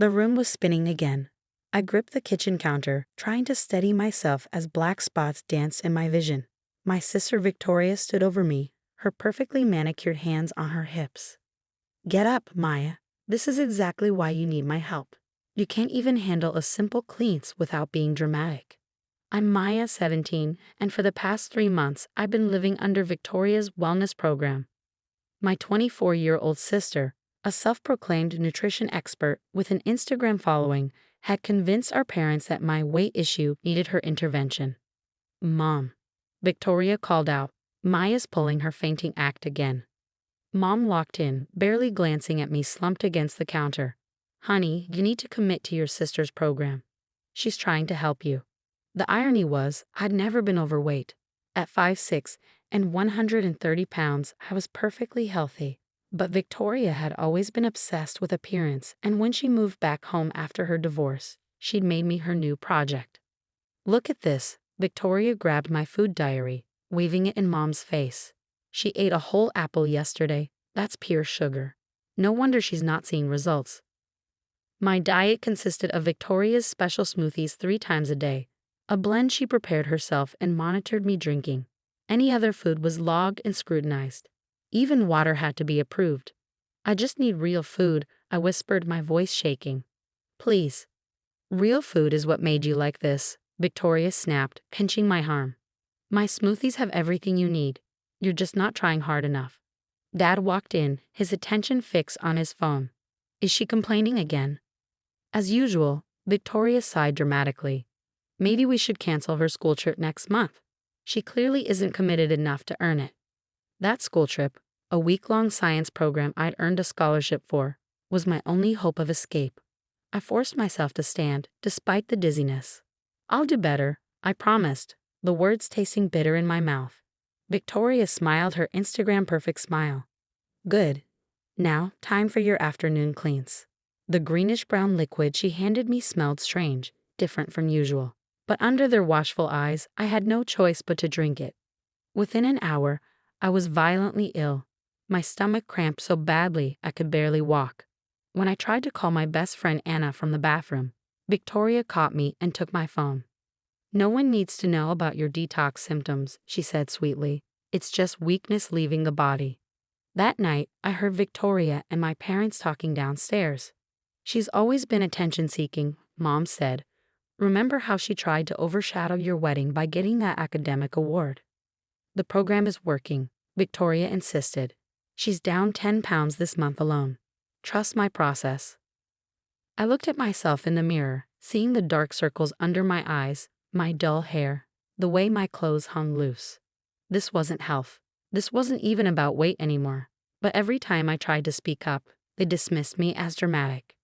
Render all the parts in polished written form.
The room was spinning again. I gripped the kitchen counter, trying to steady myself as black spots danced in my vision. My sister Victoria stood over me, her perfectly manicured hands on her hips. Get up, Maya. This is exactly why you need my help. You can't even handle a simple cleanse without being dramatic. I'm Maya, 17, and for the past 3 months I've been living under Victoria's wellness program. My 24-year-old sister, a self-proclaimed nutrition expert with an Instagram following, had convinced our parents that my weight issue needed her intervention. Mom, Victoria called out, Maya's pulling her fainting act again. Mom walked in, barely glancing at me slumped against the counter. Honey, you need to commit to your sister's program. She's trying to help you. The irony was, I'd never been overweight. At 5'6" and 130 pounds, I was perfectly healthy. But Victoria had always been obsessed with appearance, and when she moved back home after her divorce, she'd made me her new project. Look at this. Victoria grabbed my food diary, waving it in Mom's face. She ate a whole apple yesterday. That's pure sugar. No wonder she's not seeing results. My diet consisted of Victoria's special smoothies 3 times a day, a blend she prepared herself and monitored me drinking. Any other food was logged and scrutinized. Even water had to be approved. I just need real food, I whispered, my voice shaking. Please. Real food is what made you like this, Victoria snapped, pinching my arm. My smoothies have everything you need. You're just not trying hard enough. Dad walked in, his attention fixed on his phone. Is she complaining again? As usual, Victoria sighed dramatically. Maybe we should cancel her school trip next month. She clearly isn't committed enough to earn it. That school trip, a week-long science program I'd earned a scholarship for, was my only hope of escape. I forced myself to stand, despite the dizziness. I'll do better, I promised, the words tasting bitter in my mouth. Victoria smiled her Instagram-perfect smile. Good. Now, time for your afternoon cleanse. The greenish-brown liquid she handed me smelled strange, different from usual. But under their watchful eyes, I had no choice but to drink it. Within an hour, I was violently ill. My stomach cramped so badly I could barely walk. When I tried to call my best friend Anna from the bathroom, Victoria caught me and took my phone. No one needs to know about your detox symptoms, she said sweetly. It's just weakness leaving the body. That night, I heard Victoria and my parents talking downstairs. She's always been attention-seeking, Mom said. Remember how she tried to overshadow your wedding by getting that academic award? The program is working, Victoria insisted. She's down 10 pounds this month alone. Trust my process. I looked at myself in the mirror, seeing the dark circles under my eyes, my dull hair, the way my clothes hung loose. This wasn't health. This wasn't even about weight anymore. But every time I tried to speak up, they dismissed me as dramatic.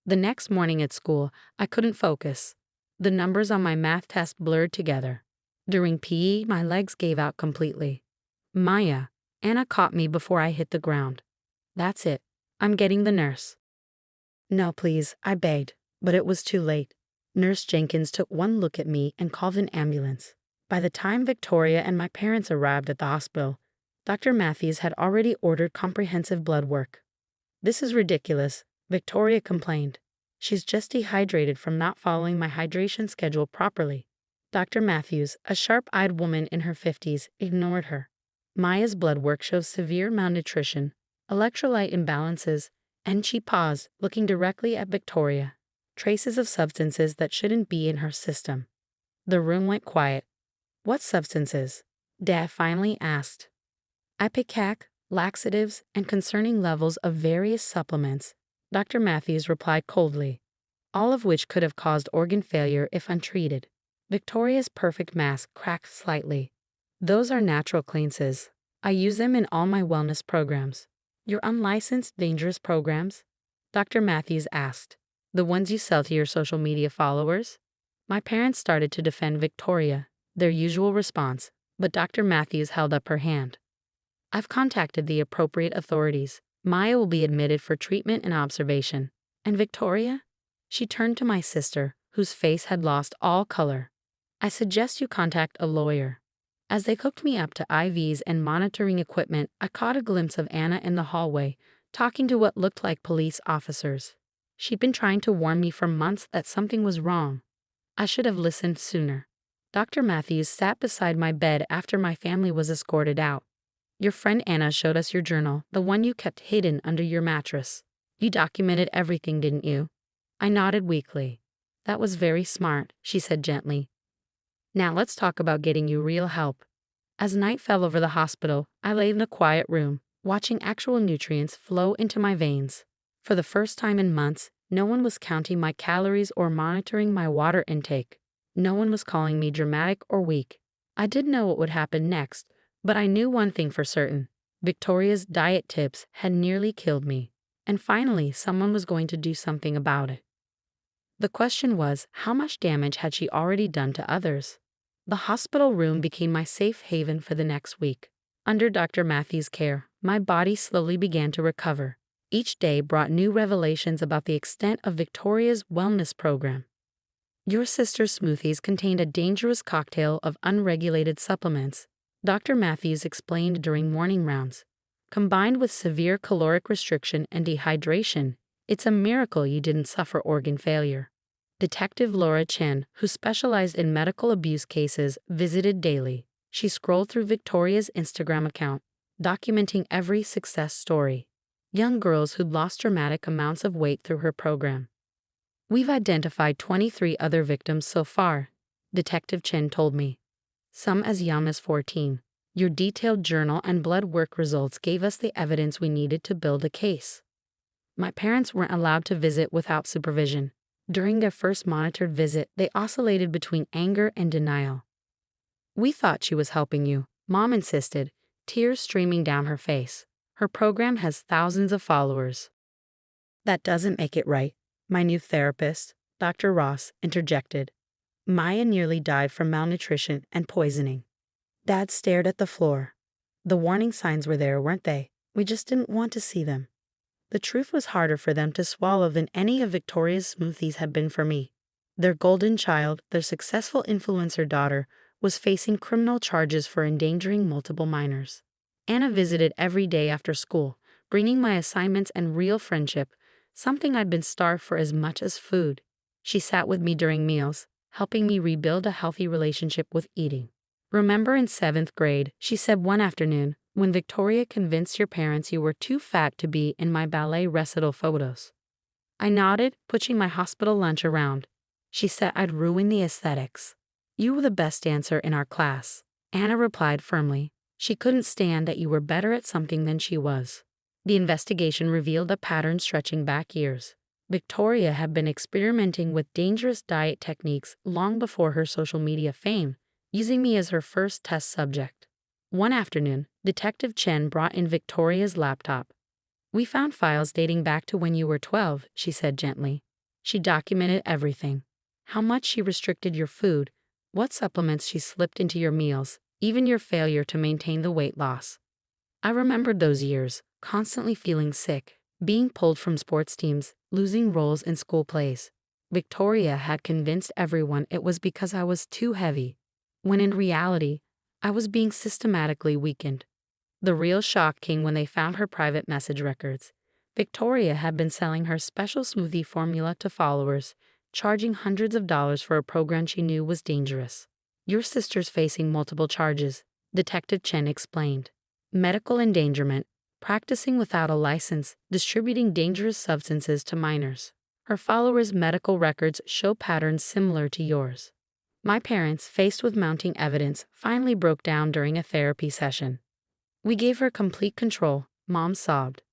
The next morning at school, I couldn't focus. The numbers on my math test blurred together. During PE, my legs gave out completely. Maya, Anna caught me before I hit the ground. That's it. I'm getting the nurse. No, please, I begged, but it was too late. Nurse Jenkins took one look at me and called an ambulance. By the time Victoria and my parents arrived at the hospital, Dr. Matthews had already ordered comprehensive blood work. This is ridiculous, Victoria complained. She's just dehydrated from not following my hydration schedule properly. Dr. Matthews, a sharp-eyed woman in her 50s, ignored her. Maya's blood work shows severe malnutrition, electrolyte imbalances, and she paused, looking directly at Victoria. Traces of substances that shouldn't be in her system. The room went quiet. What substances? Dad finally asked. Ipecac, laxatives, and concerning levels of various supplements, Dr. Matthews replied coldly, all of which could have caused organ failure if untreated. Victoria's perfect mask cracked slightly. Those are natural cleanses. I use them in all my wellness programs. Your unlicensed, dangerous programs? Dr. Matthews asked. The ones you sell to your social media followers? My parents started to defend Victoria, their usual response, but Dr. Matthews held up her hand. I've contacted the appropriate authorities. Maya will be admitted for treatment and observation. And Victoria? She turned to my sister, whose face had lost all color. I suggest you contact a lawyer. As they hooked me up to IVs and monitoring equipment, I caught a glimpse of Anna in the hallway, talking to what looked like police officers. She'd been trying to warn me for months that something was wrong. I should have listened sooner. Dr. Matthews sat beside my bed after my family was escorted out. Your friend Anna showed us your journal, the one you kept hidden under your mattress. You documented everything, didn't you? I nodded weakly. That was very smart, she said gently. Now let's talk about getting you real help. As night fell over the hospital, I lay in a quiet room, watching actual nutrients flow into my veins. For the first time in months, no one was counting my calories or monitoring my water intake. No one was calling me dramatic or weak. I didn't know what would happen next, but I knew one thing for certain. Victoria's diet tips had nearly killed me. And finally, someone was going to do something about it. The question was, how much damage had she already done to others? The hospital room became my safe haven for the next week. Under Dr. Matthews' care, my body slowly began to recover. Each day brought new revelations about the extent of Victoria's wellness program. Your sister's smoothies contained a dangerous cocktail of unregulated supplements, Dr. Matthews explained during morning rounds. Combined with severe caloric restriction and dehydration, it's a miracle you didn't suffer organ failure. Detective Laura Chen, who specialized in medical abuse cases, visited daily. She scrolled through Victoria's Instagram account, documenting every success story. Young girls who'd lost dramatic amounts of weight through her program. We've identified 23 other victims so far, Detective Chen told me. Some as young as 14. Your detailed journal and blood work results gave us the evidence we needed to build a case. My parents weren't allowed to visit without supervision. During their first monitored visit, they oscillated between anger and denial. We thought she was helping you, Mom insisted, tears streaming down her face. Her program has thousands of followers. That doesn't make it right, my new therapist, Dr. Ross, interjected. Maya nearly died from malnutrition and poisoning. Dad stared at the floor. The warning signs were there, weren't they? We just didn't want to see them. The truth was harder for them to swallow than any of Victoria's smoothies had been for me. Their golden child, their successful influencer daughter, was facing criminal charges for endangering multiple minors. Anna visited every day after school, bringing my assignments and real friendship, something I'd been starved for as much as food. She sat with me during meals, helping me rebuild a healthy relationship with eating. Remember in 7th grade, she said one afternoon, when Victoria convinced your parents you were too fat to be in my ballet recital photos. I nodded, pushing my hospital lunch around. She said I'd ruin the aesthetics. You were the best dancer in our class, Anna replied firmly. She couldn't stand that you were better at something than she was. The investigation revealed a pattern stretching back years. Victoria had been experimenting with dangerous diet techniques long before her social media fame, using me as her first test subject. One afternoon, Detective Chen brought in Victoria's laptop. We found files dating back to when you were 12, she said gently. She documented everything. How much she restricted your food, what supplements she slipped into your meals, even your failure to maintain the weight loss. I remembered those years, constantly feeling sick, being pulled from sports teams, losing roles in school plays. Victoria had convinced everyone it was because I was too heavy, when in reality, I was being systematically weakened. The real shock came when they found her private message records. Victoria had been selling her special smoothie formula to followers, charging hundreds of dollars for a program she knew was dangerous. Your sister's facing multiple charges, Detective Chen explained. Medical endangerment, practicing without a license, distributing dangerous substances to minors. Her followers' medical records show patterns similar to yours. My parents, faced with mounting evidence, finally broke down during a therapy session. We gave her complete control, Mom sobbed.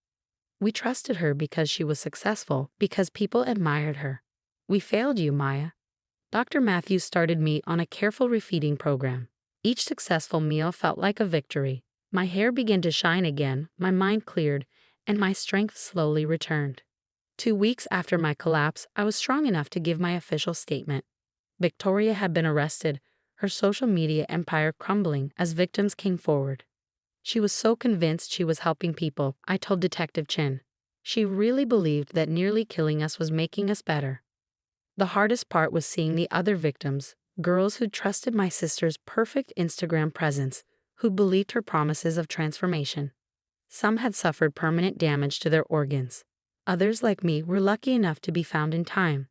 We trusted her because she was successful, because people admired her. We failed you, Maya. Dr. Matthews started me on a careful refeeding program. Each successful meal felt like a victory. My hair began to shine again, my mind cleared, and my strength slowly returned. 2 weeks after my collapse, I was strong enough to give my official statement. Victoria had been arrested, her social media empire crumbling as victims came forward. She was so convinced she was helping people, I told Detective Chen. She really believed that nearly killing us was making us better. The hardest part was seeing the other victims, girls who trusted my sister's perfect Instagram presence, who believed her promises of transformation. Some had suffered permanent damage to their organs. Others like me were lucky enough to be found in time.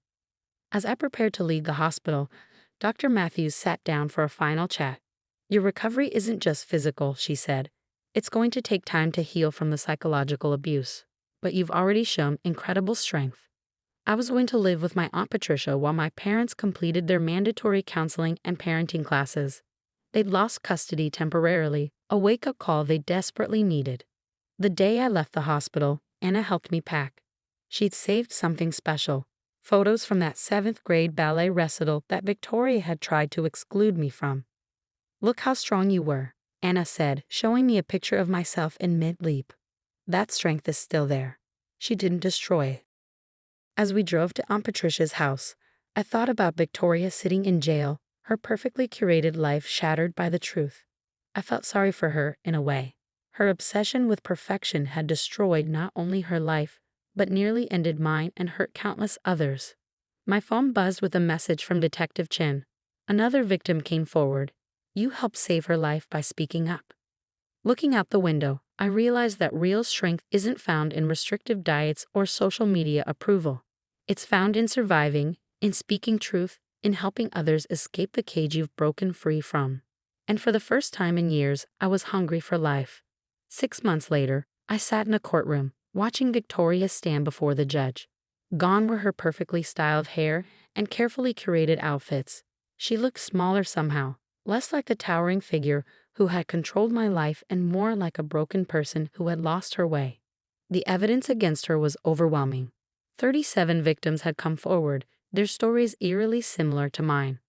As I prepared to leave the hospital, Dr. Matthews sat down for a final chat. Your recovery isn't just physical, she said. It's going to take time to heal from the psychological abuse. But you've already shown incredible strength. I was going to live with my Aunt Patricia while my parents completed their mandatory counseling and parenting classes. They'd lost custody temporarily, a wake-up call they desperately needed. The day I left the hospital, Anna helped me pack. She'd saved something special. Photos from that 7th grade ballet recital that Victoria had tried to exclude me from. Look how strong you were, Anna said, showing me a picture of myself in mid-leap. That strength is still there. She didn't destroy it. As we drove to Aunt Patricia's house, I thought about Victoria sitting in jail, her perfectly curated life shattered by the truth. I felt sorry for her, in a way. Her obsession with perfection had destroyed not only her life, but nearly ended mine and hurt countless others. My phone buzzed with a message from Detective Chin. Another victim came forward. You helped save her life by speaking up. Looking out the window, I realized that real strength isn't found in restrictive diets or social media approval. It's found in surviving, in speaking truth, in helping others escape the cage you've broken free from. And for the first time in years, I was hungry for life. 6 months later, I sat in a courtroom, watching Victoria stand before the judge. Gone were her perfectly styled hair and carefully curated outfits. She looked smaller somehow, less like the towering figure who had controlled my life and more like a broken person who had lost her way. The evidence against her was overwhelming. 37 victims had come forward, their stories eerily similar to mine.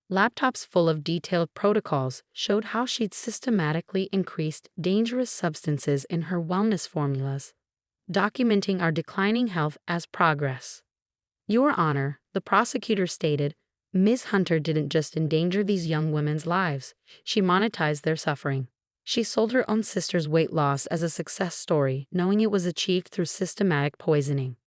Laptops full of detailed protocols showed how she'd systematically increased dangerous substances in her wellness formulas, documenting our declining health as progress. Your Honor, the prosecutor stated, Ms. Hunter didn't just endanger these young women's lives, she monetized their suffering. She sold her own sister's weight loss as a success story, knowing it was achieved through systematic poisoning.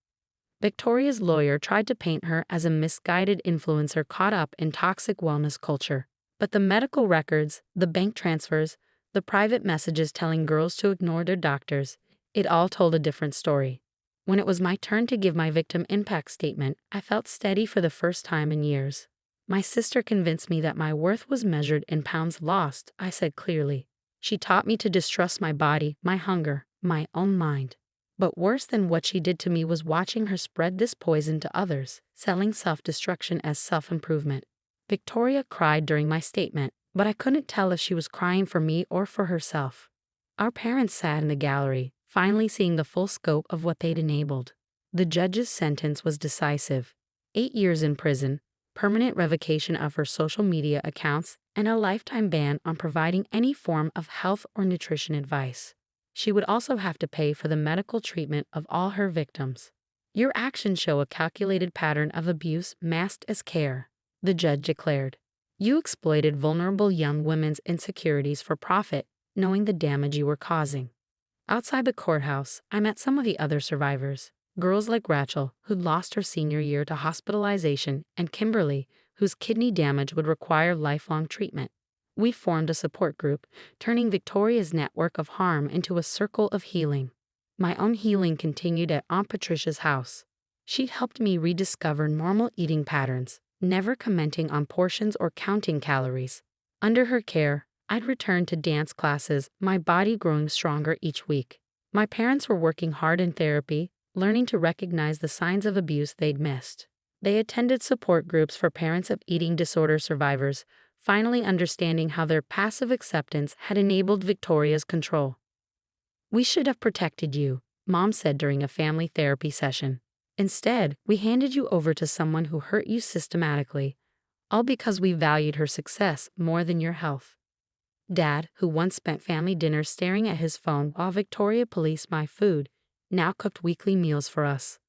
Victoria's lawyer tried to paint her as a misguided influencer caught up in toxic wellness culture. But the medical records, the bank transfers, the private messages telling girls to ignore their doctors, it all told a different story. When it was my turn to give my victim impact statement, I felt steady for the first time in years. My sister convinced me that my worth was measured in pounds lost, I said clearly. She taught me to distrust my body, my hunger, my own mind. But worse than what she did to me was watching her spread this poison to others, selling self-destruction as self-improvement. Victoria cried during my statement, but I couldn't tell if she was crying for me or for herself. Our parents sat in the gallery, finally seeing the full scope of what they'd enabled. The judge's sentence was decisive. 8 years in prison, permanent revocation of her social media accounts, and a lifetime ban on providing any form of health or nutrition advice. She would also have to pay for the medical treatment of all her victims. Your actions show a calculated pattern of abuse masked as care, the judge declared. You exploited vulnerable young women's insecurities for profit, knowing the damage you were causing. Outside the courthouse, I met some of the other survivors. Girls like Rachel, who'd lost her senior year to hospitalization, and Kimberly, whose kidney damage would require lifelong treatment. We formed a support group, turning Victoria's network of harm into a circle of healing. My own healing continued at Aunt Patricia's house. She'd helped me rediscover normal eating patterns, never commenting on portions or counting calories. Under her care, I'd returned to dance classes, my body growing stronger each week. My parents were working hard in therapy, learning to recognize the signs of abuse they'd missed. They attended support groups for parents of eating disorder survivors, finally understanding how their passive acceptance had enabled Victoria's control. We should have protected you, Mom said during a family therapy session. Instead, we handed you over to someone who hurt you systematically, all because we valued her success more than your health. Dad, who once spent family dinners staring at his phone while Victoria policed my food, now cooked weekly meals for us.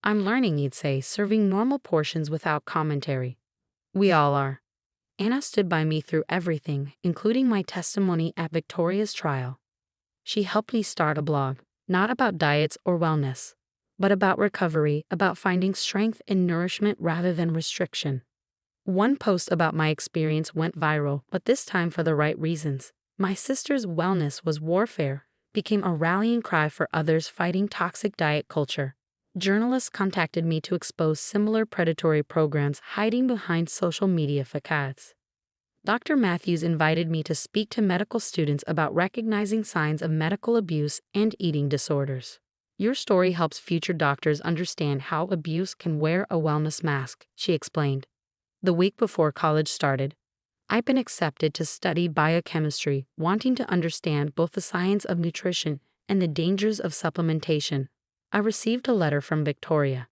I'm learning, he'd say, serving normal portions without commentary. We all are. Anna stood by me through everything, including my testimony at Victoria's trial. She helped me start a blog, not about diets or wellness, but about recovery, about finding strength in nourishment rather than restriction. One post about my experience went viral, but this time for the right reasons. My sister's wellness was warfare, became a rallying cry for others fighting toxic diet culture. Journalists contacted me to expose similar predatory programs hiding behind social media facades. Dr. Matthews invited me to speak to medical students about recognizing signs of medical abuse and eating disorders. Your story helps future doctors understand how abuse can wear a wellness mask, she explained. The week before college started, I've been accepted to study biochemistry, wanting to understand both the science of nutrition and the dangers of supplementation. I received a letter from Victoria.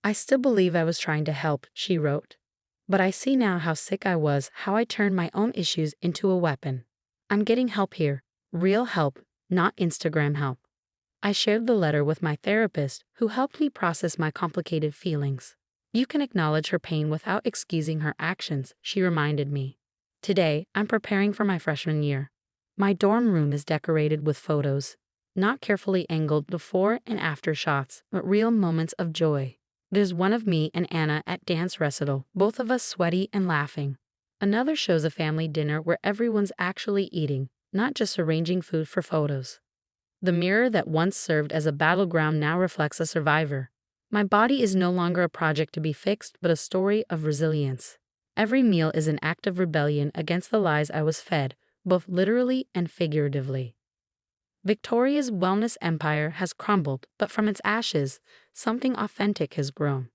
I still believe I was trying to help, she wrote. But I see now how sick I was, how I turned my own issues into a weapon. I'm getting help here, real help, not Instagram help. I shared the letter with my therapist, who helped me process my complicated feelings. You can acknowledge her pain without excusing her actions, she reminded me. Today, I'm preparing for my freshman year. My dorm room is decorated with photos, not carefully angled before and after shots, but real moments of joy. There's one of me and Anna at dance recital, both of us sweaty and laughing. Another shows a family dinner where everyone's actually eating, not just arranging food for photos. The mirror that once served as a battleground now reflects a survivor. My body is no longer a project to be fixed, but a story of resilience. Every meal is an act of rebellion against the lies I was fed, both literally and figuratively. Victoria's wellness empire has crumbled, but from its ashes, something authentic has grown.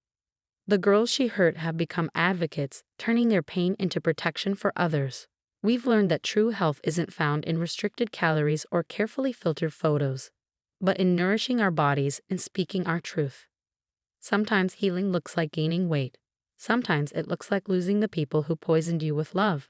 The girls she hurt have become advocates, turning their pain into protection for others. We've learned that true health isn't found in restricted calories or carefully filtered photos, but in nourishing our bodies and speaking our truth. Sometimes healing looks like gaining weight. Sometimes it looks like losing the people who poisoned you with love.